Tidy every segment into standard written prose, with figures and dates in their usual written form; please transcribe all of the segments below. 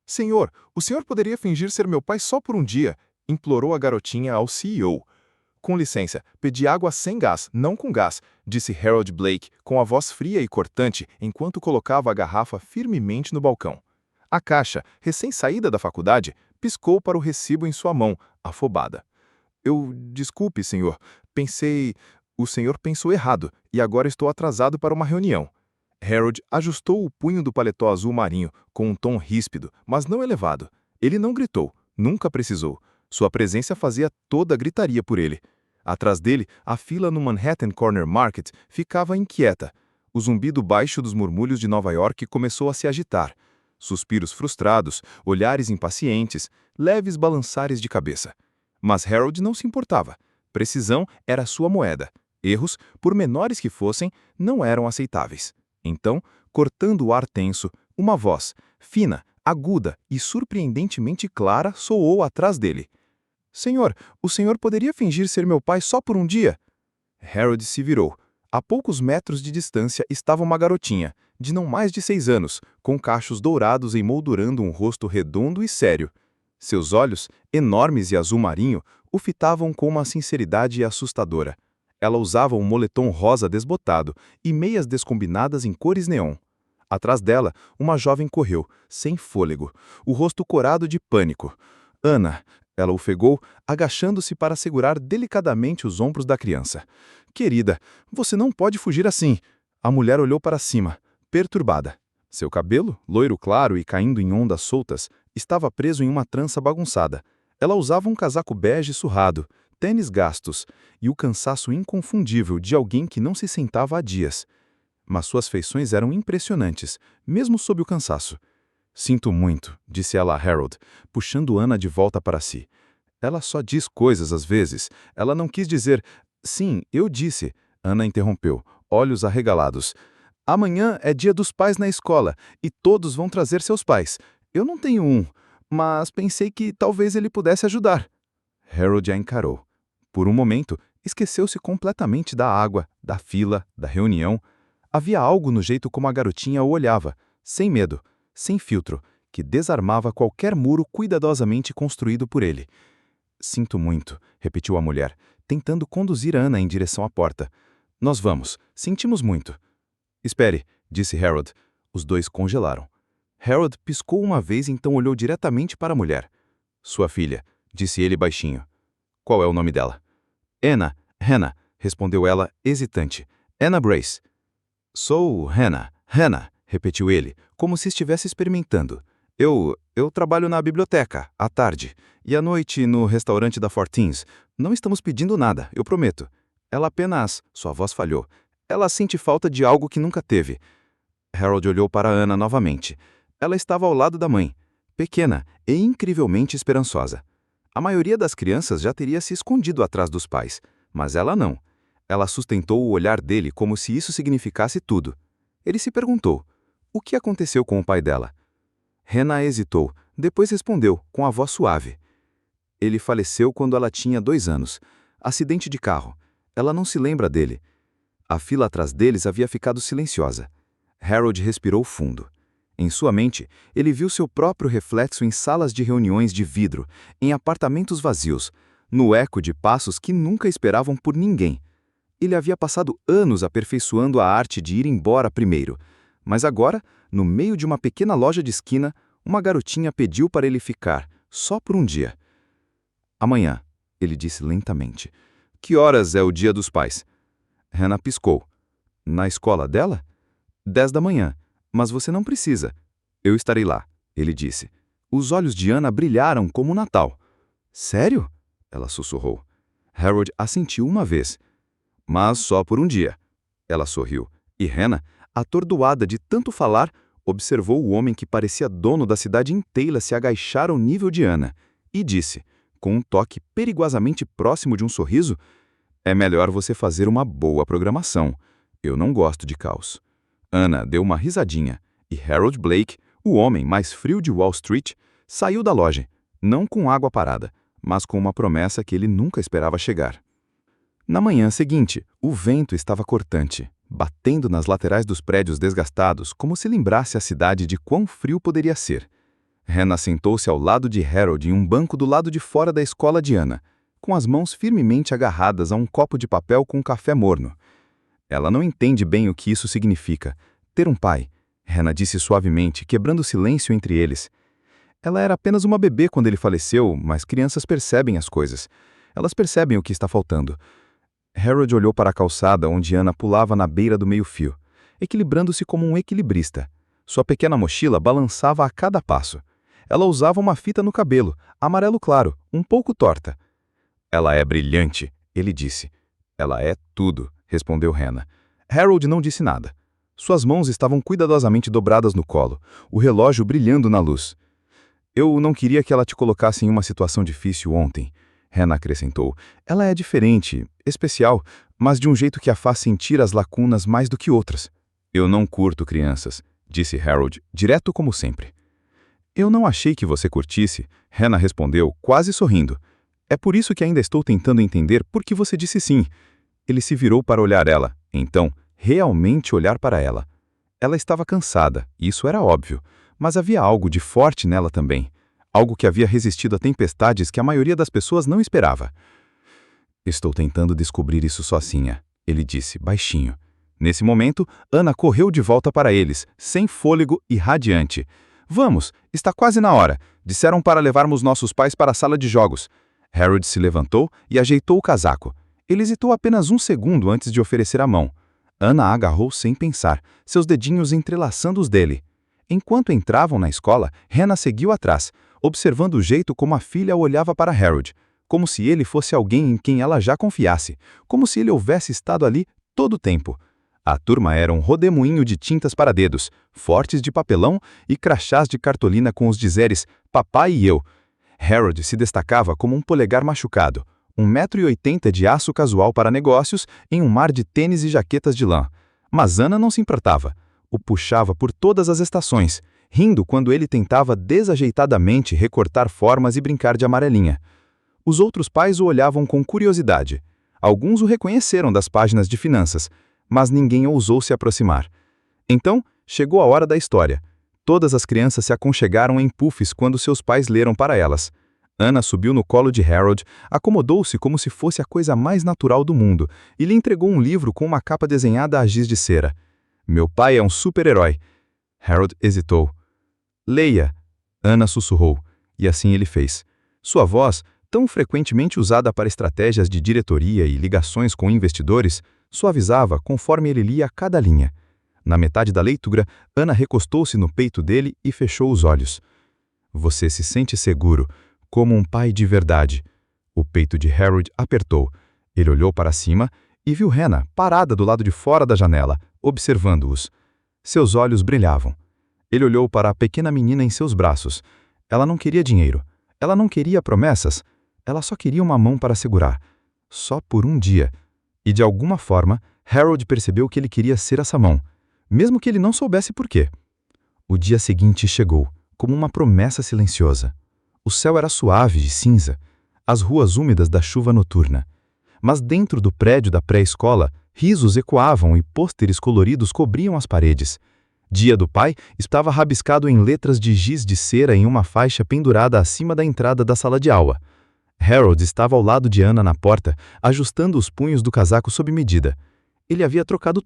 Senhor, o senhor poderia fingir ser meu pai só por um dia, implorou a garotinha ao CEO. Com licença, pedi água sem gás, não com gás, disse Harold Blake, com a voz fria e cortante, enquanto colocava a garrafa firmemente no balcão. A caixa, recém-saída da faculdade, piscou para o recibo em sua mão, afobada. Desculpe, senhor. Pensei. O senhor pensou errado, e agora estou atrasado para uma reunião. Harold ajustou o punho do paletó azul marinho, com um tom ríspido, mas não elevado. Ele não gritou, nunca precisou. Sua presença fazia toda a gritaria por ele. Atrás dele, a fila no Manhattan Corner Market ficava inquieta. O zumbido baixo dos murmúrios de Nova York começou a se agitar. Suspiros frustrados, olhares impacientes, leves balançares de cabeça. Mas Harold não se importava. Precisão era sua moeda. Erros, por menores que fossem, não eram aceitáveis. Então, cortando o ar tenso, uma voz, fina, aguda e surpreendentemente clara, soou atrás dele. Senhor, o senhor poderia fingir ser meu pai só por um dia? Harold se virou. A poucos metros de distância estava uma garotinha, de não mais de 6 anos, com cachos dourados emoldurando um rosto redondo e sério. Seus olhos, enormes e azul marinho, o fitavam com uma sinceridade assustadora. Ela usava um moletom rosa desbotado e meias descombinadas em cores neon. Atrás dela, uma jovem correu, sem fôlego, o rosto corado de pânico. Ana, ela ofegou, agachando-se para segurar delicadamente os ombros da criança. Querida, você não pode fugir assim. A mulher olhou para cima, perturbada. Seu cabelo, loiro claro e caindo em ondas soltas, estava preso em uma trança bagunçada. Ela usava um casaco bege surrado, tênis gastos e o cansaço inconfundível de alguém que não se sentava há dias. Mas suas feições eram impressionantes, mesmo sob o cansaço. Sinto muito, disse ela a Harold, puxando Ana de volta para si. Ela só diz coisas às vezes. Ela não quis dizer... Sim, eu disse. Ana interrompeu, olhos arregalados. Amanhã é dia dos pais na escola e todos vão trazer seus pais. Eu não tenho um, mas pensei que talvez ele pudesse ajudar. Harold a encarou. Por um momento, esqueceu-se completamente da água, da fila, da reunião. Havia algo no jeito como a garotinha o olhava, sem medo, sem filtro, que desarmava qualquer muro cuidadosamente construído por ele. Sinto muito, repetiu a mulher, tentando conduzir Ana em direção à porta. Nós vamos, sentimos muito. Espere, disse Harold. Os dois congelaram. Harold piscou uma vez e então olhou diretamente para a mulher. Sua filha, disse ele baixinho. Qual é o nome dela? Hannah, respondeu ela, hesitante. Anna Brace. Sou Hannah, repetiu ele, como se estivesse experimentando. Eu trabalho na biblioteca, à tarde, e à noite no restaurante da Fortins. Não estamos pedindo nada, eu prometo. Ela apenas... Sua voz falhou. Ela sente falta de algo que nunca teve. Harold olhou para Ana novamente. Ela estava ao lado da mãe, pequena e incrivelmente esperançosa. A maioria das crianças já teria se escondido atrás dos pais, mas ela não. Ela sustentou o olhar dele como se isso significasse tudo. Ele se perguntou, o que aconteceu com o pai dela? Hannah hesitou, depois respondeu, com a voz suave. Ele faleceu quando ela tinha 2 anos. Acidente de carro. Ela não se lembra dele. A fila atrás deles havia ficado silenciosa. Harold respirou fundo. Em sua mente, ele viu seu próprio reflexo em salas de reuniões de vidro, em apartamentos vazios, no eco de passos que nunca esperavam por ninguém. Ele havia passado anos aperfeiçoando a arte de ir embora primeiro, mas agora, no meio de uma pequena loja de esquina, uma garotinha pediu para ele ficar, só por um dia. Amanhã, ele disse lentamente. Que horas é o dia dos pais? Hannah piscou. Na escola dela? 10 da manhã. Mas você não precisa. Eu estarei lá, ele disse. Os olhos de Ana brilharam como o Natal. Sério? Ela sussurrou. Harold assentiu uma vez. Mas só por um dia. Ela sorriu. E Hannah, atordoada de tanto falar, observou o homem que parecia dono da cidade inteira se agachar ao nível de Ana, e disse, com um toque perigosamente próximo de um sorriso, é melhor você fazer uma boa programação. Eu não gosto de caos. Ana deu uma risadinha, e Harold Blake, o homem mais frio de Wall Street, saiu da loja, não com água parada, mas com uma promessa que ele nunca esperava chegar. Na manhã seguinte, o vento estava cortante, batendo nas laterais dos prédios desgastados como se lembrasse a cidade de quão frio poderia ser. Hannah sentou-se ao lado de Harold em um banco do lado de fora da escola de Anna, com as mãos firmemente agarradas a um copo de papel com café morno. Ela não entende bem o que isso significa. Ter um pai, Hannah disse suavemente, quebrando o silêncio entre eles. Ela era apenas uma bebê quando ele faleceu, mas crianças percebem as coisas. Elas percebem o que está faltando. Harold olhou para a calçada onde Anna pulava na beira do meio-fio, equilibrando-se como um equilibrista. Sua pequena mochila balançava a cada passo. Ela usava uma fita no cabelo, amarelo claro, um pouco torta. Ela é brilhante, ele disse. Ela é tudo, respondeu Hannah. Harold não disse nada. Suas mãos estavam cuidadosamente dobradas no colo, o relógio brilhando na luz. Eu não queria que ela te colocasse em uma situação difícil ontem, Hannah acrescentou. Ela é diferente, especial, mas de um jeito que a faz sentir as lacunas mais do que outras. Eu não curto crianças, disse Harold, direto como sempre. Eu não achei que você curtisse, Hannah respondeu, quase sorrindo. É por isso que ainda estou tentando entender por que você disse sim. Ele se virou para olhar ela, então, realmente olhar para ela. Ela estava cansada, isso era óbvio, mas havia algo de forte nela também. Algo que havia resistido a tempestades que a maioria das pessoas não esperava. Estou tentando descobrir isso sozinha, ele disse, baixinho. Nesse momento, Anna correu de volta para eles, sem fôlego e radiante. Vamos, está quase na hora. Disseram para levarmos nossos pais para a sala de jogos. Harold se levantou e ajeitou o casaco. Ele hesitou apenas um segundo antes de oferecer a mão. Anna a agarrou sem pensar, seus dedinhos entrelaçando os dele. Enquanto entravam na escola, Hannah seguiu atrás, observando o jeito como a filha olhava para Harold, como se ele fosse alguém em quem ela já confiasse, como se ele houvesse estado ali todo o tempo. A turma era um rodemoinho de tintas para dedos, fortes de papelão e crachás de cartolina com os dizeres papai e eu. Harold se destacava como um polegar machucado, 1,80 m de aço casual para negócios em um mar de tênis e jaquetas de lã. Mas Anna não se importava. O puxava por todas as estações, rindo quando ele tentava desajeitadamente recortar formas e brincar de amarelinha. Os outros pais o olhavam com curiosidade. Alguns o reconheceram das páginas de finanças, mas ninguém ousou se aproximar. Então, chegou a hora da história. Todas as crianças se aconchegaram em puffs quando seus pais leram para elas. Anna subiu no colo de Harold, acomodou-se como se fosse a coisa mais natural do mundo e lhe entregou um livro com uma capa desenhada a giz de cera. Meu pai é um super-herói. Harold hesitou. Leia, Anna sussurrou, e assim ele fez. Sua voz, tão frequentemente usada para estratégias de diretoria e ligações com investidores, suavizava conforme ele lia cada linha. Na metade da leitura, Anna recostou-se no peito dele e fechou os olhos. Você se sente seguro, como um pai de verdade. O peito de Harold apertou. Ele olhou para cima e viu Hannah parada do lado de fora da janela, observando-os. Seus olhos brilhavam. Ele olhou para a pequena menina em seus braços. Ela não queria dinheiro. Ela não queria promessas. Ela só queria uma mão para segurar. Só por um dia. E de alguma forma, Harold percebeu que ele queria ser essa mão, mesmo que ele não soubesse por quê. O dia seguinte chegou, como uma promessa silenciosa. O céu era suave de cinza, as ruas úmidas da chuva noturna. Mas dentro do prédio da pré-escola, risos ecoavam e pôsteres coloridos cobriam as paredes. Dia do Pai estava rabiscado em letras de giz de cera em uma faixa pendurada acima da entrada da sala de aula. Harold estava ao lado de Anna na porta, ajustando os punhos do casaco sob medida. Ele havia trocado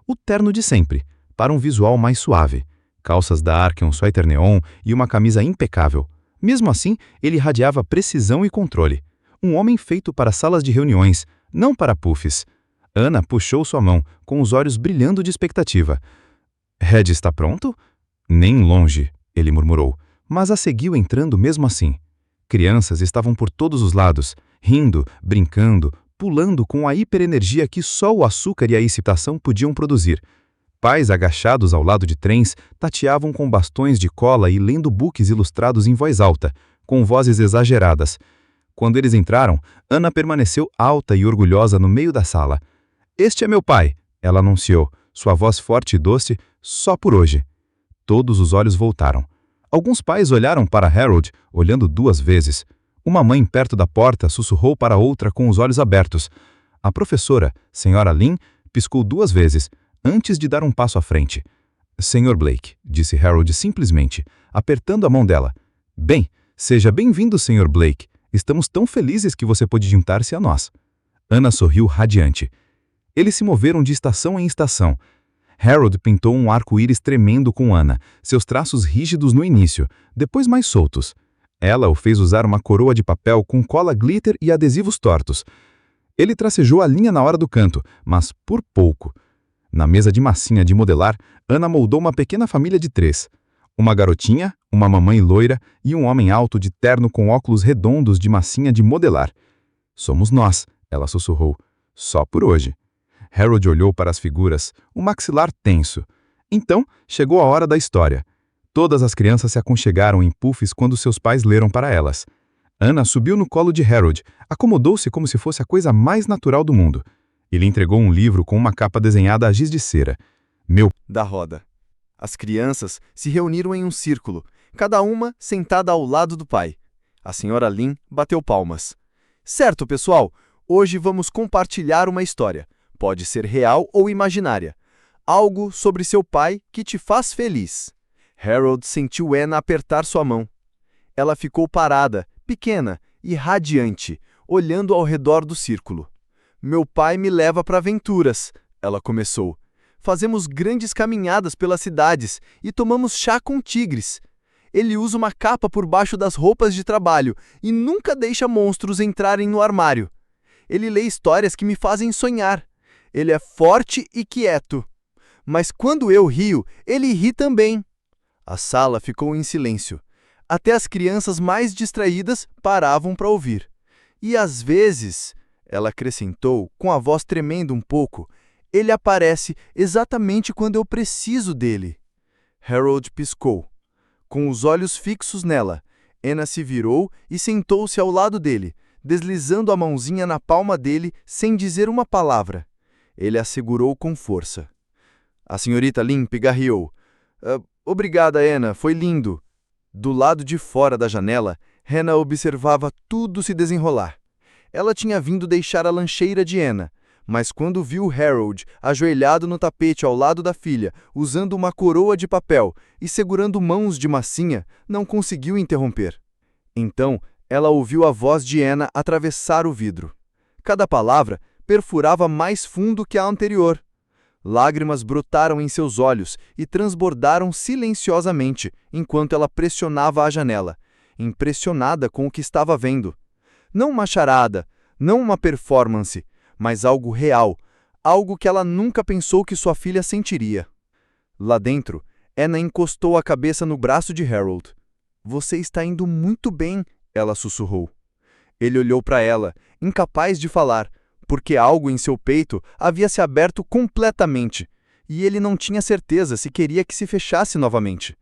o terno de sempre, para um visual mais suave. Calças Dark, um suéter neon e uma camisa impecável. Mesmo assim, ele irradiava precisão e controle. Um homem feito para salas de reuniões, não para puffs. Anna puxou sua mão, com os olhos brilhando de expectativa. Red está pronto? Nem longe, ele murmurou, mas a seguiu entrando mesmo assim. Crianças estavam por todos os lados, rindo, brincando, pulando com a hiperenergia que só o açúcar e a excitação podiam produzir. Pais agachados ao lado de trens tateavam com bastões de cola e lendo books ilustrados em voz alta, com vozes exageradas. Quando eles entraram, Anna permaneceu alta e orgulhosa no meio da sala. Este é meu pai, ela anunciou, sua voz forte e doce, só por hoje. Todos os olhos voltaram. Alguns pais olharam para Harold, olhando 2 vezes. Uma mãe perto da porta sussurrou para outra com os olhos abertos. A professora, Sra. Lynn, piscou 2 vezes, antes de dar um passo à frente. Sr. Blake, disse Harold simplesmente, apertando a mão dela. Bem, seja bem-vindo, Sr. Blake. Estamos tão felizes que você pôde juntar-se a nós. Anna sorriu radiante. Eles se moveram de estação em estação. Harold pintou um arco-íris tremendo com Anna, seus traços rígidos no início, depois mais soltos. Ela o fez usar uma coroa de papel com cola glitter e adesivos tortos. Ele tracejou a linha na hora do canto, mas por pouco. Na mesa de massinha de modelar, Anna moldou uma pequena família de 3. Uma garotinha, uma mamãe loira e um homem alto de terno com óculos redondos de massinha de modelar. Somos nós, ela sussurrou. Só por hoje. Harold olhou para as figuras, o maxilar tenso. Então, chegou a hora da história. Todas as crianças se aconchegaram em puffs quando seus pais leram para elas. Anna subiu no colo de Harold, acomodou-se como se fosse a coisa mais natural do mundo. Ele entregou um livro com uma capa desenhada a giz de cera. Da roda. As crianças se reuniram em um círculo, cada uma sentada ao lado do pai. A senhora Lynn bateu palmas. Certo, pessoal, hoje vamos compartilhar uma história. Pode ser real ou imaginária. Algo sobre seu pai que te faz feliz. Harold sentiu Anna apertar sua mão. Ela ficou parada, pequena e radiante, olhando ao redor do círculo. Meu pai me leva para aventuras, ela começou. Fazemos grandes caminhadas pelas cidades e tomamos chá com tigres. Ele usa uma capa por baixo das roupas de trabalho e nunca deixa monstros entrarem no armário. Ele lê histórias que me fazem sonhar. Ele é forte e quieto. Mas quando eu rio, ele ri também. A sala ficou em silêncio. Até as crianças mais distraídas paravam para ouvir. E às vezes, ela acrescentou, com a voz tremendo um pouco, ele aparece exatamente quando eu preciso dele. Harold piscou. Com os olhos fixos nela, Anna se virou e sentou-se ao lado dele, deslizando a mãozinha na palma dele sem dizer uma palavra. Ele a segurou com força. A senhorita Lynn pigarreou. Obrigada, Anna, foi lindo. Do lado de fora da janela, Hannah observava tudo se desenrolar. Ela tinha vindo deixar a lancheira de Anna, mas quando viu Harold ajoelhado no tapete ao lado da filha, usando uma coroa de papel e segurando mãos de massinha, não conseguiu interromper. Então, ela ouviu a voz de Anna atravessar o vidro. Cada palavra perfurava mais fundo que a anterior. Lágrimas brotaram em seus olhos e transbordaram silenciosamente enquanto ela pressionava a janela, impressionada com o que estava vendo. Não uma charada, não uma performance, mas algo real, algo que ela nunca pensou que sua filha sentiria. Lá dentro, Anna encostou a cabeça no braço de Harold. Você está indo muito bem, ela sussurrou. Ele olhou para ela, incapaz de falar, porque algo em seu peito havia se aberto completamente, e ele não tinha certeza se queria que se fechasse novamente.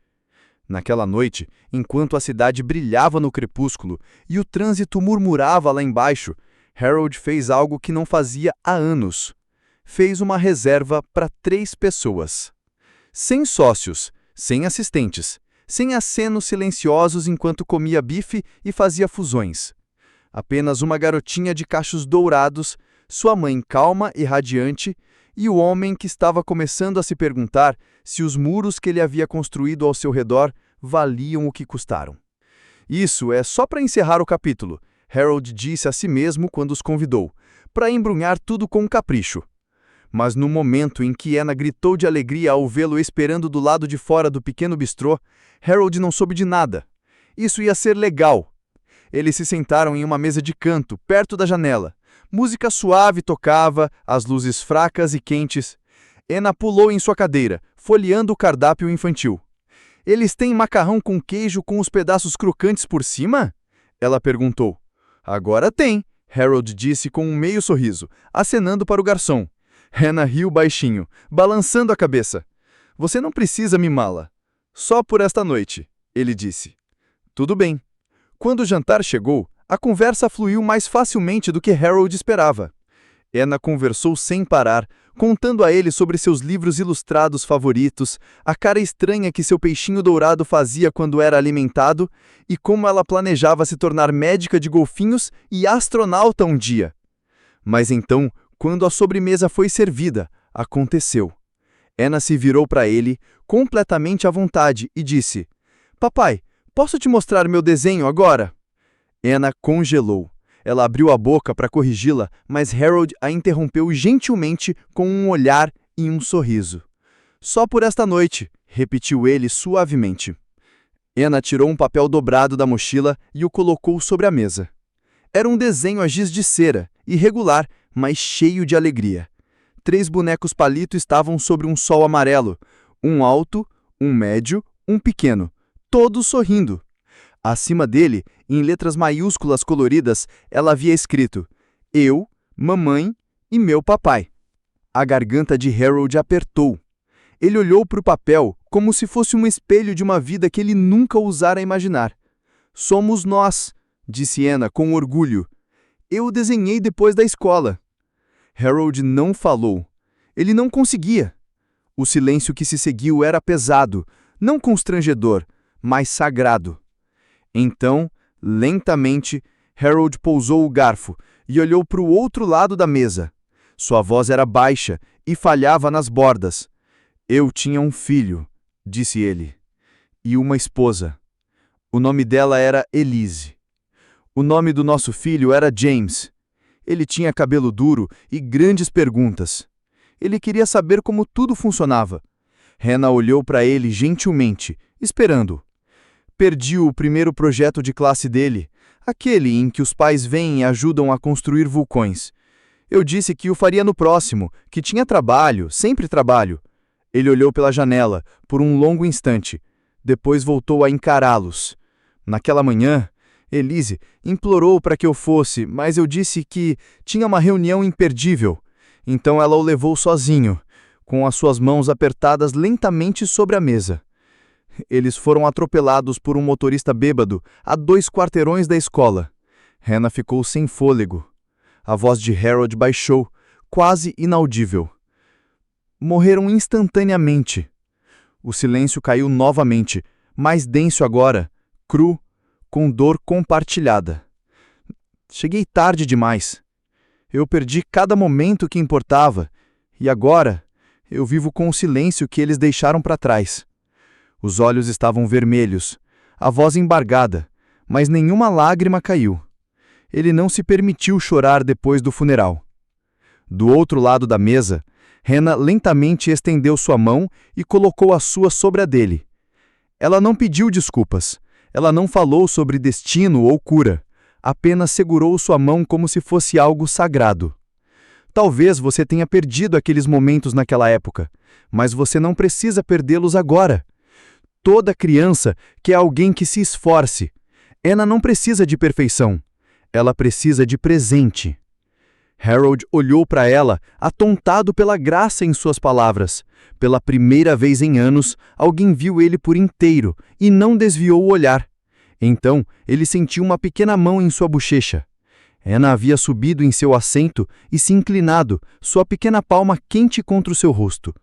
Naquela noite, enquanto a cidade brilhava no crepúsculo e o trânsito murmurava lá embaixo, Harold fez algo que não fazia há anos. Fez uma reserva para 3 pessoas. Sem sócios, sem assistentes, sem acenos silenciosos enquanto comia bife e fazia fusões. Apenas uma garotinha de cachos dourados, sua mãe calma e radiante, e o homem que estava começando a se perguntar se os muros que ele havia construído ao seu redor valiam o que custaram. Isso é só para encerrar o capítulo, Harold disse a si mesmo quando os convidou, para embrulhar tudo com capricho. Mas no momento em que Anna gritou de alegria ao vê-lo esperando do lado de fora do pequeno bistrô, Harold não soube de nada. Isso ia ser legal. Eles se sentaram em uma mesa de canto, perto da janela. Música suave tocava, as luzes fracas e quentes. Anna pulou em sua cadeira, folheando o cardápio infantil. Eles têm macarrão com queijo com os pedaços crocantes por cima? Ela perguntou. Agora tem, Harold disse com um meio sorriso, acenando para o garçom. Anna riu baixinho, balançando a cabeça. Você não precisa mimá-la. Só por esta noite, ele disse. Tudo bem. Quando o jantar chegou, a conversa fluiu mais facilmente do que Harold esperava. Anna conversou sem parar, contando a ele sobre seus livros ilustrados favoritos, a cara estranha que seu peixinho dourado fazia quando era alimentado e como ela planejava se tornar médica de golfinhos e astronauta um dia. Mas então, quando a sobremesa foi servida, aconteceu. Anna se virou para ele, completamente à vontade, e disse: Papai, posso te mostrar meu desenho agora? Anna congelou. Ela abriu a boca para corrigi-la, mas Harold a interrompeu gentilmente com um olhar e um sorriso. Só por esta noite, repetiu ele suavemente. Anna tirou um papel dobrado da mochila e o colocou sobre a mesa. Era um desenho a giz de cera, irregular, mas cheio de alegria. 3 bonecos palito estavam sobre um sol amarelo, um alto, um médio, um pequeno, todos sorrindo. Acima dele, em letras maiúsculas coloridas, ela havia escrito: Eu, mamãe e meu papai. A garganta de Harold apertou. Ele olhou para o papel como se fosse um espelho de uma vida que ele nunca ousara imaginar. Somos nós, disse Anna com orgulho. Eu o desenhei depois da escola. Harold não falou. Ele não conseguia. O silêncio que se seguiu era pesado, não constrangedor, mas sagrado. Então, lentamente, Harold pousou o garfo e olhou para o outro lado da mesa. Sua voz era baixa e falhava nas bordas. Eu tinha um filho, disse ele, e uma esposa. O nome dela era Elise. O nome do nosso filho era James. Ele tinha cabelo duro e grandes perguntas. Ele queria saber como tudo funcionava. Hannah olhou para ele gentilmente, esperando. Perdi o primeiro projeto de classe dele, aquele em que os pais vêm e ajudam a construir vulcões. Eu disse que o faria no próximo, que tinha trabalho, sempre trabalho. Ele olhou pela janela, por um longo instante. Depois voltou a encará-los. Naquela manhã, Elise implorou para que eu fosse, mas eu disse que tinha uma reunião imperdível. Então ela o levou sozinho, com as suas mãos apertadas lentamente sobre a mesa. Eles foram atropelados por um motorista bêbado a 2 quarteirões da escola. Hannah ficou sem fôlego. A voz de Harold baixou, quase inaudível. Morreram instantaneamente. O silêncio caiu novamente, mais denso agora, cru, com dor compartilhada. Cheguei tarde demais. Eu perdi cada momento que importava, e agora eu vivo com o silêncio que eles deixaram para trás. Os olhos estavam vermelhos, a voz embargada, mas nenhuma lágrima caiu. Ele não se permitiu chorar depois do funeral. Do outro lado da mesa, Hannah lentamente estendeu sua mão e colocou a sua sobre a dele. Ela não pediu desculpas. Ela não falou sobre destino ou cura. Apenas segurou sua mão como se fosse algo sagrado. Talvez você tenha perdido aqueles momentos naquela época, mas você não precisa perdê-los agora. Toda criança quer alguém que se esforce. Anna não precisa de perfeição. Ela precisa de presente. Harold olhou para ela, atontado pela graça em suas palavras. Pela primeira vez em anos, alguém viu ele por inteiro e não desviou o olhar. Então, ele sentiu uma pequena mão em sua bochecha. Anna havia subido em seu assento e se inclinado, sua pequena palma quente contra o seu rosto.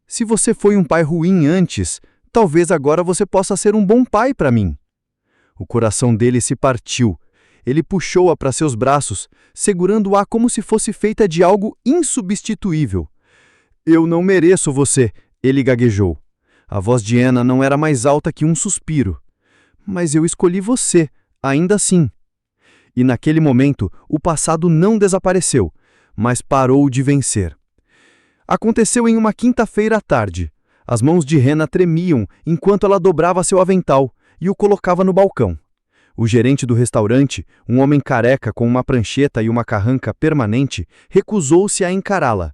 Se você foi um pai ruim antes, talvez agora você possa ser um bom pai para mim. O coração dele se partiu. Ele puxou-a para seus braços, segurando-a como se fosse feita de algo insubstituível. Eu não mereço você, ele gaguejou. A voz de Anna não era mais alta que um suspiro. Mas eu escolhi você, ainda assim. E naquele momento, o passado não desapareceu, mas parou de vencer. Aconteceu em uma quinta-feira à tarde. As mãos de Hannah tremiam enquanto ela dobrava seu avental e o colocava no balcão. O gerente do restaurante, um homem careca com uma prancheta e uma carranca permanente, recusou-se a encará-la.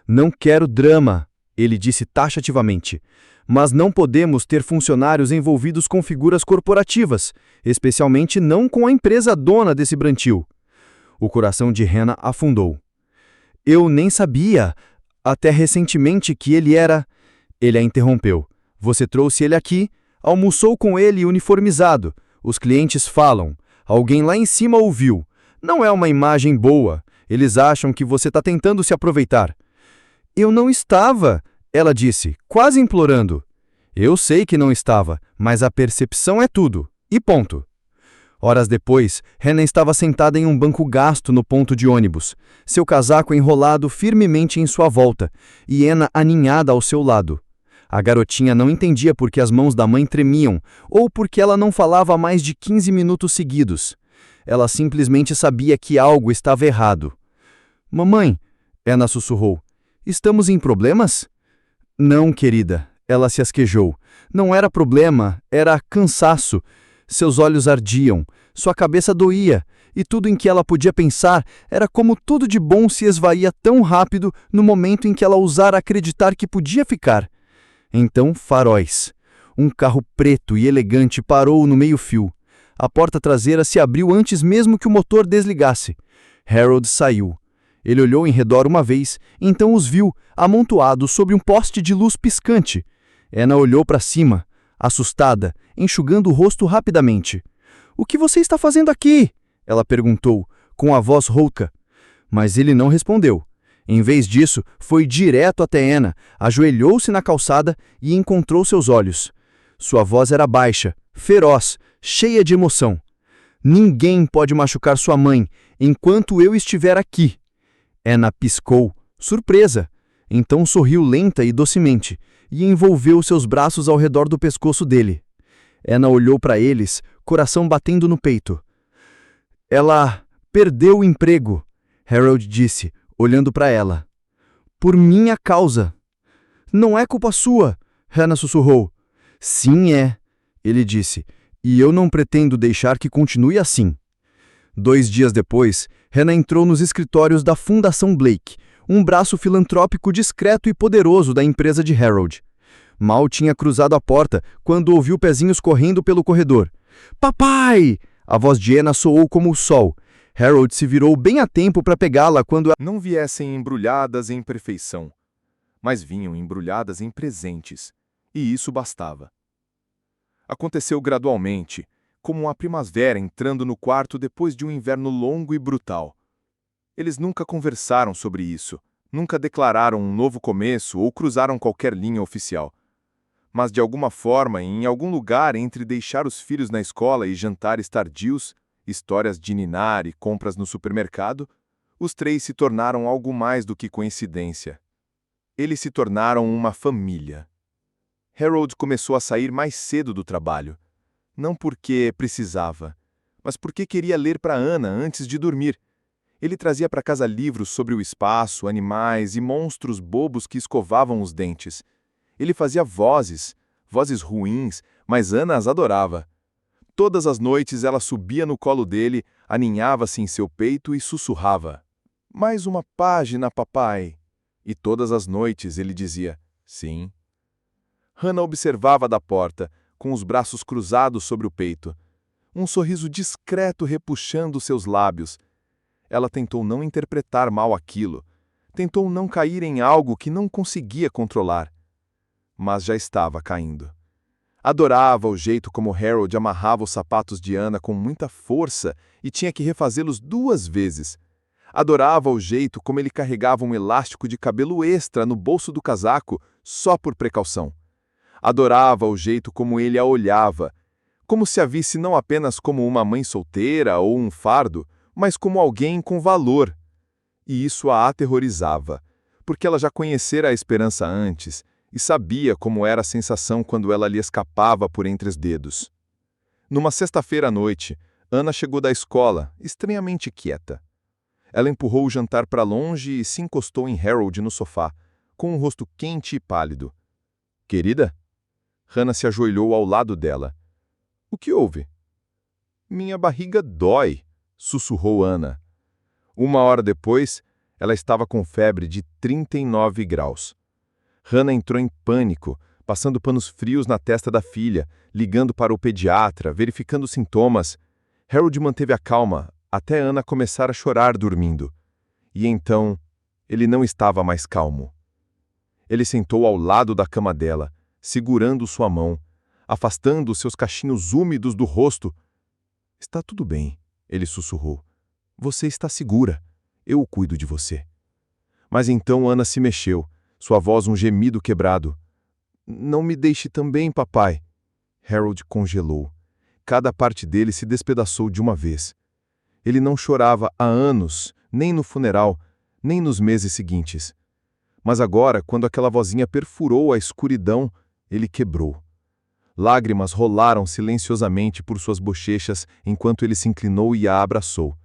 Não quero drama, ele disse taxativamente, mas não podemos ter funcionários envolvidos com figuras corporativas, especialmente não com a empresa dona desse brantio. O coração de Hannah afundou. Eu nem sabia, até recentemente, que ele era... Ele a interrompeu. Você trouxe ele aqui, almoçou com ele uniformizado. Os clientes falam. Alguém lá em cima ouviu. Não é uma imagem boa. Eles acham que você está tentando se aproveitar. Eu não estava, ela disse, quase implorando. Eu sei que não estava, mas a percepção é tudo. E ponto. Horas depois, Hannah estava sentada em um banco gasto no ponto de ônibus, seu casaco enrolado firmemente em sua volta, e Anna aninhada ao seu lado. A garotinha não entendia por que as mãos da mãe tremiam, ou porque ela não falava há mais de 15 minutos seguidos. Ela simplesmente sabia que algo estava errado. Mamãe, Anna sussurrou, estamos em problemas? Não, querida, ela se asquejou. Não era problema, era cansaço. Seus olhos ardiam, sua cabeça doía, e tudo em que ela podia pensar era como tudo de bom se esvaía tão rápido no momento em que ela ousara acreditar que podia ficar. Então, faróis. Um carro preto e elegante parou no meio-fio. A porta traseira se abriu antes mesmo que o motor desligasse. Harold saiu. Ele olhou em redor uma vez, então os viu, amontoados sobre um poste de luz piscante. Anna olhou para cima, assustada, enxugando o rosto rapidamente. "O que você está fazendo aqui?" ela perguntou, com a voz rouca. Mas ele não respondeu. Em vez disso, foi direto até Anna, ajoelhou-se na calçada e encontrou seus olhos. Sua voz era baixa, feroz, cheia de emoção. "Ninguém pode machucar sua mãe enquanto eu estiver aqui." Anna piscou, surpresa. Então sorriu lenta e docemente, e envolveu seus braços ao redor do pescoço dele. Anna olhou para eles, coração batendo no peito. "Ela perdeu o emprego", Harold disse, olhando para ela. "Por minha causa." "Não é culpa sua", Hannah sussurrou. "Sim é", ele disse, "e eu não pretendo deixar que continue assim." 2 dias depois, Hannah entrou nos escritórios da Fundação Blake, um braço filantrópico discreto e poderoso da empresa de Harold. Mal tinha cruzado a porta quando ouviu pezinhos correndo pelo corredor. "Papai!" A voz de Anna soou como o sol. Harold se virou bem a tempo para pegá-la quando Não viessem embrulhadas em perfeição, mas vinham embrulhadas em presentes, e isso bastava. Aconteceu gradualmente, como uma primavera entrando no quarto depois de um inverno longo e brutal. Eles nunca conversaram sobre isso, nunca declararam um novo começo ou cruzaram qualquer linha oficial. Mas de alguma forma, em algum lugar entre deixar os filhos na escola e jantares tardios, histórias de ninar e compras no supermercado, os 3 se tornaram algo mais do que coincidência. Eles se tornaram uma família. Harold começou a sair mais cedo do trabalho. Não porque precisava, mas porque queria ler para Anna antes de dormir. Ele trazia para casa livros sobre o espaço, animais e monstros bobos que escovavam os dentes. Ele fazia vozes ruins, mas Anna as adorava. Todas as noites ela subia no colo dele, aninhava-se em seu peito e sussurrava: "Mais uma página, papai." E todas as noites ele dizia: "Sim." Hannah observava da porta, com os braços cruzados sobre o peito. Um sorriso discreto repuxando seus lábios. Ela tentou não interpretar mal aquilo. Tentou não cair em algo que não conseguia controlar. Mas já estava caindo. Adorava o jeito como Harold amarrava os sapatos de Anna com muita força e tinha que refazê-los 2 vezes. Adorava o jeito como ele carregava um elástico de cabelo extra no bolso do casaco, só por precaução. Adorava o jeito como ele a olhava, como se a visse não apenas como uma mãe solteira ou um fardo, mas como alguém com valor. E isso a aterrorizava, porque ela já conhecera a esperança antes e sabia como era a sensação quando ela lhe escapava por entre os dedos. Numa sexta-feira à noite, Anna chegou da escola, estranhamente quieta. Ela empurrou o jantar para longe e se encostou em Harold no sofá, com um rosto quente e pálido. "Querida?" Hannah se ajoelhou ao lado dela. "O que houve?" "Minha barriga dói", sussurrou Anna. 1 hora depois, ela estava com febre de 39 graus. Hannah entrou em pânico, passando panos frios na testa da filha, ligando para o pediatra, verificando sintomas. Harold manteve a calma, até Anna começar a chorar dormindo. E então, ele não estava mais calmo. Ele sentou ao lado da cama dela, segurando sua mão, afastando os seus cachinhos úmidos do rosto. "Está tudo bem", ele sussurrou. "Você está segura. Eu cuido de você." Mas então Anna se mexeu, sua voz um gemido quebrado. "Não me deixe também, papai." Harold congelou. Cada parte dele se despedaçou de uma vez. Ele não chorava há anos, nem no funeral, nem nos meses seguintes. Mas agora, quando aquela vozinha perfurou a escuridão, ele quebrou. Lágrimas rolaram silenciosamente por suas bochechas enquanto ele se inclinou e a abraçou.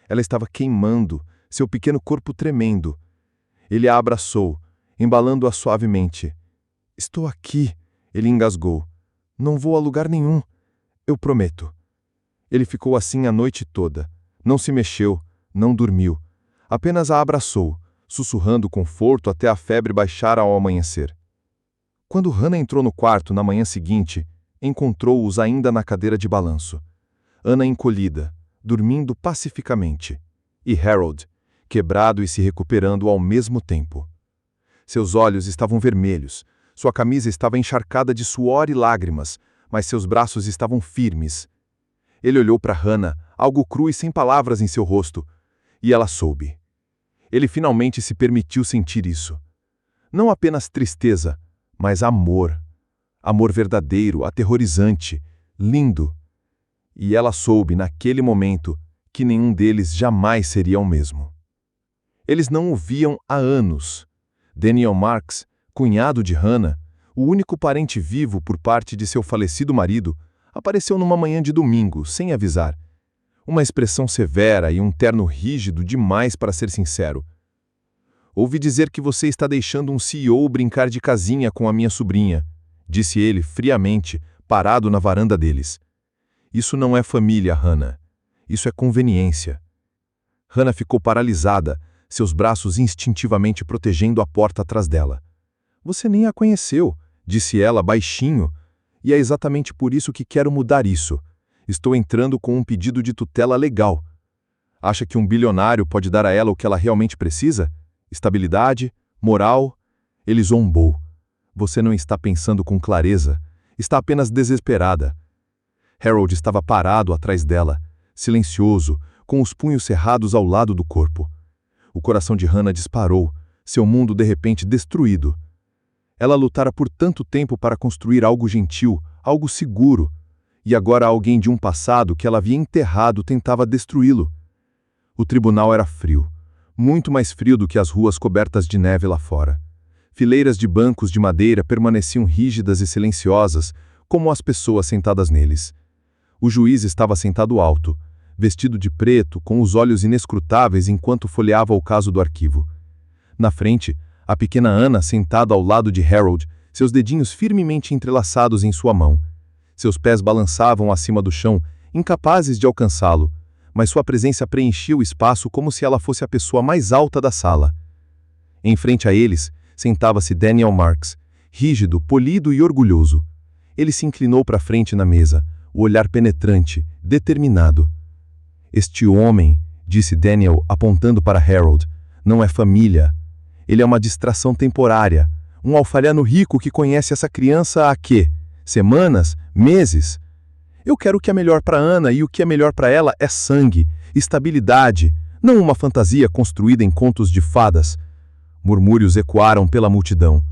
Ela estava queimando, seu pequeno corpo tremendo. Ele a abraçou, embalando-a suavemente. Estou aqui, ele engasgou. Não vou a lugar nenhum. Eu prometo. Ele ficou assim a noite toda. Não se mexeu, não dormiu. Apenas a abraçou, sussurrando conforto até a febre baixar ao amanhecer. Quando Hannah entrou no quarto na manhã seguinte, encontrou-os ainda na cadeira de balanço. Anna encolhida, dormindo pacificamente. E Harold, quebrado e se recuperando ao mesmo tempo. Seus olhos estavam vermelhos, sua camisa estava encharcada de suor e lágrimas, mas seus braços estavam firmes. Ele olhou para Hannah, algo cru e sem palavras em seu rosto, e ela soube. Ele finalmente se permitiu sentir isso. Não apenas tristeza, mas amor. Amor verdadeiro, aterrorizante, lindo. E ela soube, naquele momento, que nenhum deles jamais seria o mesmo. Eles não o viam há anos. Daniel Marks, cunhado de Hannah, o único parente vivo por parte de seu falecido marido, apareceu numa manhã de domingo, sem avisar. Uma expressão severa e um terno rígido demais para ser sincero. Ouvi dizer que você está deixando um CEO brincar de casinha com a minha sobrinha, disse ele friamente, parado na varanda deles. Isso não é família, Hannah. Isso é conveniência. Hannah ficou paralisada, seus braços instintivamente protegendo a porta atrás dela. Você nem a conheceu, disse ela baixinho, e é exatamente por isso que quero mudar isso. Estou entrando com um pedido de tutela legal. Acha que um bilionário pode dar a ela o que ela realmente precisa? Estabilidade, moral. Ele zombou. Você não está pensando com clareza. Está apenas desesperada. Harold estava parado atrás dela, silencioso, com os punhos cerrados ao lado do corpo. O coração de Hannah disparou, seu mundo de repente destruído. Ela lutara por tanto tempo para construir algo gentil, algo seguro, e agora alguém de um passado que ela havia enterrado tentava destruí-lo. O tribunal era frio. Muito mais frio do que as ruas cobertas de neve lá fora. Fileiras de bancos de madeira permaneciam rígidas e silenciosas, como as pessoas sentadas neles. O juiz estava sentado alto, vestido de preto, com os olhos inescrutáveis enquanto folheava o caso do arquivo. Na frente, a pequena Anna sentada ao lado de Harold, seus dedinhos firmemente entrelaçados em sua mão. Seus pés balançavam acima do chão, incapazes de alcançá-lo, mas sua presença preenchia o espaço como se ela fosse a pessoa mais alta da sala. Em frente a eles, sentava-se Daniel Marks, rígido, polido e orgulhoso. Ele se inclinou para frente na mesa, o olhar penetrante, determinado. Este homem, disse Daniel apontando para Harold, não é família. Ele é uma distração temporária, um alfalhano rico que conhece essa criança há quê? Semanas? Meses? Eu quero o que é melhor para Anna e o que é melhor para ela é sangue, estabilidade, não uma fantasia construída em contos de fadas. Murmúrios ecoaram pela multidão.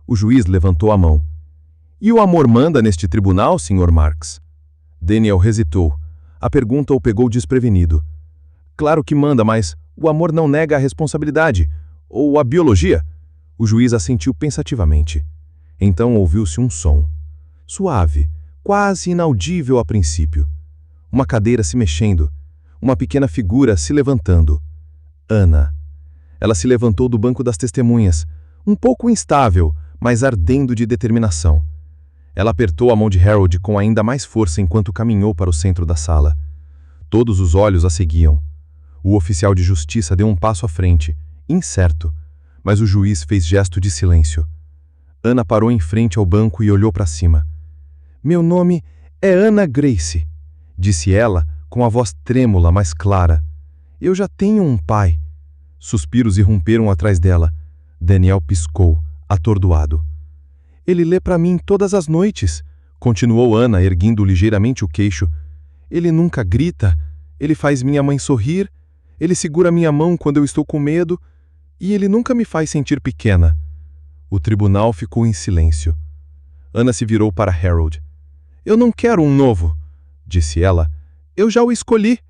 O juiz levantou a mão. E o amor manda neste tribunal, Sr. Marks? Daniel hesitou. A pergunta o pegou desprevenido. Claro que manda, mas o amor não nega a responsabilidade. Ou a biologia? O juiz assentiu pensativamente. Então ouviu-se um som. Suave, quase inaudível a princípio. Uma cadeira se mexendo. Uma pequena figura se levantando. Anna. Ela se levantou do banco das testemunhas, um pouco instável, mas ardendo de determinação. Ela apertou a mão de Harold com ainda mais força enquanto caminhou para o centro da sala. Todos os olhos a seguiam. O oficial de justiça deu um passo à frente, incerto, mas o juiz fez gesto de silêncio. Anna parou em frente ao banco e olhou para cima. Meu nome é Anna Grace, disse ela com a voz trêmula, mas clara. Eu já tenho um pai. Suspiros irromperam atrás dela. Daniel piscou, atordoado. Ele lê para mim todas as noites, continuou Anna, erguendo ligeiramente o queixo. Ele nunca grita, ele faz minha mãe sorrir, ele segura minha mão quando eu estou com medo, e ele nunca me faz sentir pequena. O tribunal ficou em silêncio. Anna se virou para Harold. Eu não quero um novo, disse ela. Eu já o escolhi.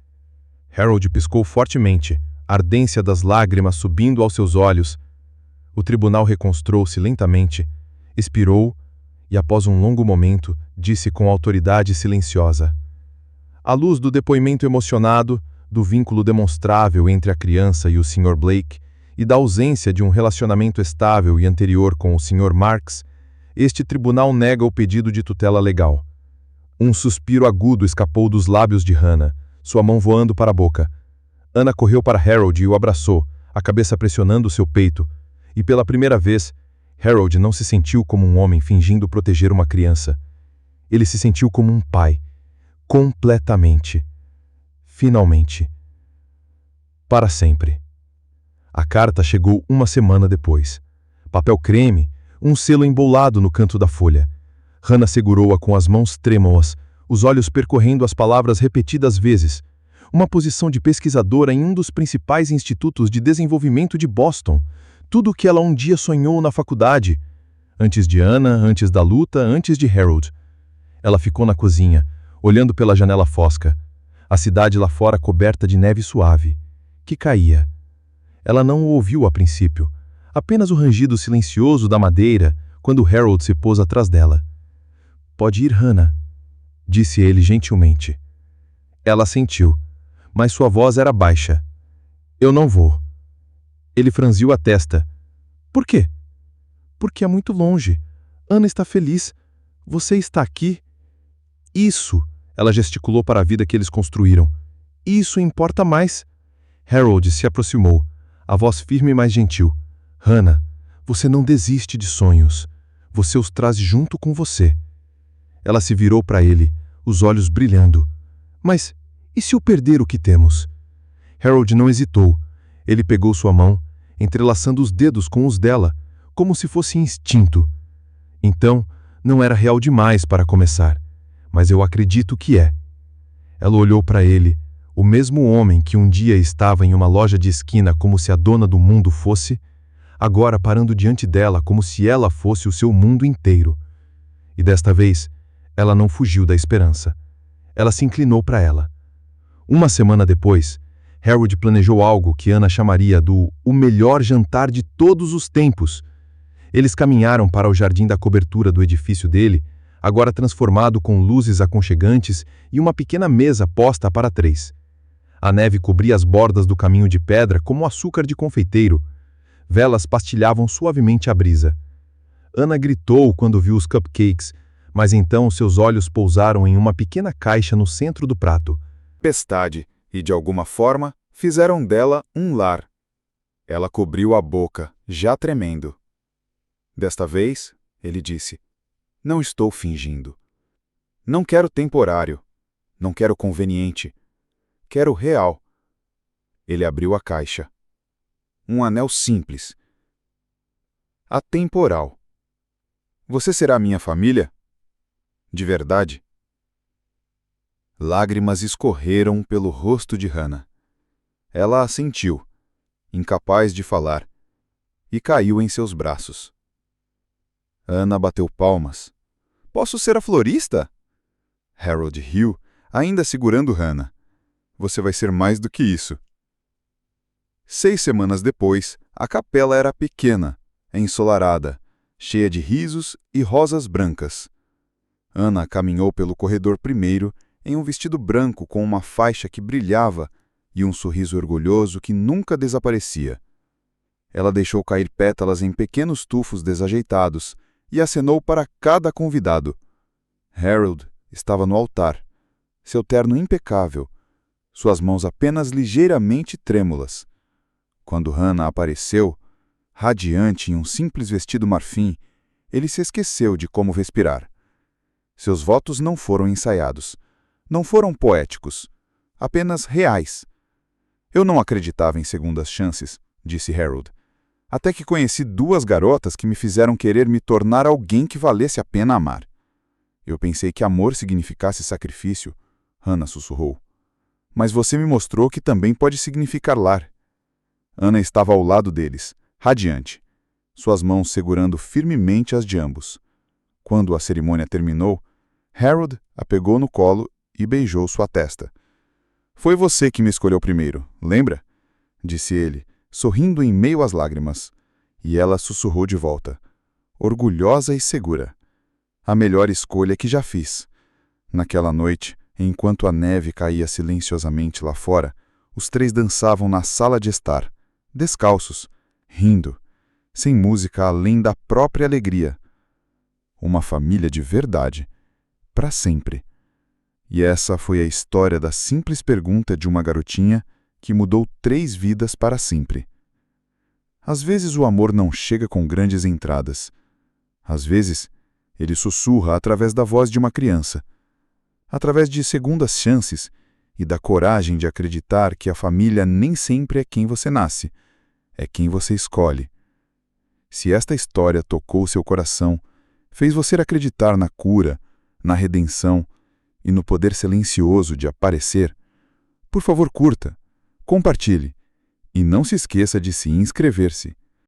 Harold piscou fortemente, a ardência das lágrimas subindo aos seus olhos. O tribunal reconstruiu-se lentamente, expirou e, após um longo momento, disse com autoridade silenciosa: à luz do depoimento emocionado, do vínculo demonstrável entre a criança e o Sr. Blake e da ausência de um relacionamento estável e anterior com o Sr. Marks, este tribunal nega o pedido de tutela legal. Um suspiro agudo escapou dos lábios de Hannah, sua mão voando para a boca. Anna correu para Harold e o abraçou, a cabeça pressionando seu peito, e pela primeira vez, Harold não se sentiu como um homem fingindo proteger uma criança. Ele se sentiu como um pai, completamente. Finalmente. Para sempre. A carta chegou uma semana depois. Papel creme, um selo embolado no canto da folha. Hannah segurou-a com as mãos trêmulas, os olhos percorrendo as palavras repetidas vezes. Uma posição de pesquisadora em um dos principais institutos de desenvolvimento de Boston. Tudo o que ela um dia sonhou na faculdade. Antes de Anna, antes da luta, antes de Harold. Ela ficou na cozinha, olhando pela janela fosca. A cidade lá fora coberta de neve suave, que caía. Ela não o ouviu a princípio, apenas o rangido silencioso da madeira quando Harold se pôs atrás dela. Pode ir, Hannah, disse ele gentilmente. Ela assentiu, mas sua voz era baixa. Eu não vou. Ele franziu a testa. Por quê? Porque é muito longe. Anna está feliz. Você está aqui. Isso, ela gesticulou para a vida que eles construíram. Isso importa mais. Harold se aproximou, a voz firme e mais gentil. Hannah, você não desiste de sonhos. Você os traz junto com você. Ela se virou para ele, os olhos brilhando. Mas e se eu perder o que temos? Harold não hesitou. Ele pegou sua mão, entrelaçando os dedos com os dela, como se fosse instinto. Então, não era real demais para começar, mas eu acredito que é. Ela olhou para ele, o mesmo homem que um dia estava em uma loja de esquina como se a dona do mundo fosse, agora parando diante dela como se ela fosse o seu mundo inteiro. E desta vez, ela não fugiu da esperança. Ela se inclinou para ela. Uma semana depois, Harold planejou algo que Anna chamaria do o melhor jantar de todos os tempos. Eles caminharam para o jardim da cobertura do edifício dele, agora transformado com luzes aconchegantes e uma pequena mesa posta para 3. A neve cobria as bordas do caminho de pedra como açúcar de confeiteiro. Velas pastilhavam suavemente a brisa. Anna gritou quando viu os cupcakes, mas então seus olhos pousaram em uma pequena caixa no centro do prato. Tempestade, e de alguma forma fizeram dela um lar. Ela cobriu a boca, já tremendo. Desta vez, ele disse, não estou fingindo. Não quero temporário. Não quero conveniente. Quero real. Ele abriu a caixa. Um anel simples. Atemporal. Você será minha família? De verdade? Lágrimas escorreram pelo rosto de Hannah. Ela assentiu, incapaz de falar, e caiu em seus braços. Anna bateu palmas. Posso ser a florista? Harold riu, ainda segurando Hannah. Você vai ser mais do que isso. 6 semanas depois, a capela era pequena, ensolarada, cheia de risos e rosas brancas. Anna caminhou pelo corredor primeiro em um vestido branco com uma faixa que brilhava e um sorriso orgulhoso que nunca desaparecia. Ela deixou cair pétalas em pequenos tufos desajeitados e acenou para cada convidado. Harold estava no altar, seu terno impecável, suas mãos apenas ligeiramente trêmulas. Quando Hannah apareceu, radiante em um simples vestido marfim, ele se esqueceu de como respirar. Seus votos não foram ensaiados. Não foram poéticos. Apenas reais. Eu não acreditava em segundas chances, disse Harold. Até que conheci 2 garotas que me fizeram querer me tornar alguém que valesse a pena amar. Eu pensei que amor significasse sacrifício, Hannah sussurrou. Mas você me mostrou que também pode significar lar. Anna estava ao lado deles, radiante, suas mãos segurando firmemente as de ambos. Quando a cerimônia terminou, Harold a pegou no colo e beijou sua testa. Foi você que me escolheu primeiro, lembra? Disse ele, sorrindo em meio às lágrimas. E ela sussurrou de volta, orgulhosa e segura. A melhor escolha que já fiz. Naquela noite, enquanto a neve caía silenciosamente lá fora, os três dançavam na sala de estar, descalços, rindo, sem música além da própria alegria. Uma família de verdade, para sempre. E essa foi a história da simples pergunta de uma garotinha que mudou 3 vidas para sempre. Às vezes o amor não chega com grandes entradas. Às vezes, ele sussurra através da voz de uma criança, através de segundas chances e da coragem de acreditar que a família nem sempre é quem você nasce, é quem você escolhe. Se esta história tocou seu coração, fez você acreditar na cura, na redenção e no poder silencioso de aparecer, por favor curta, compartilhe e não se esqueça de se inscrever-se.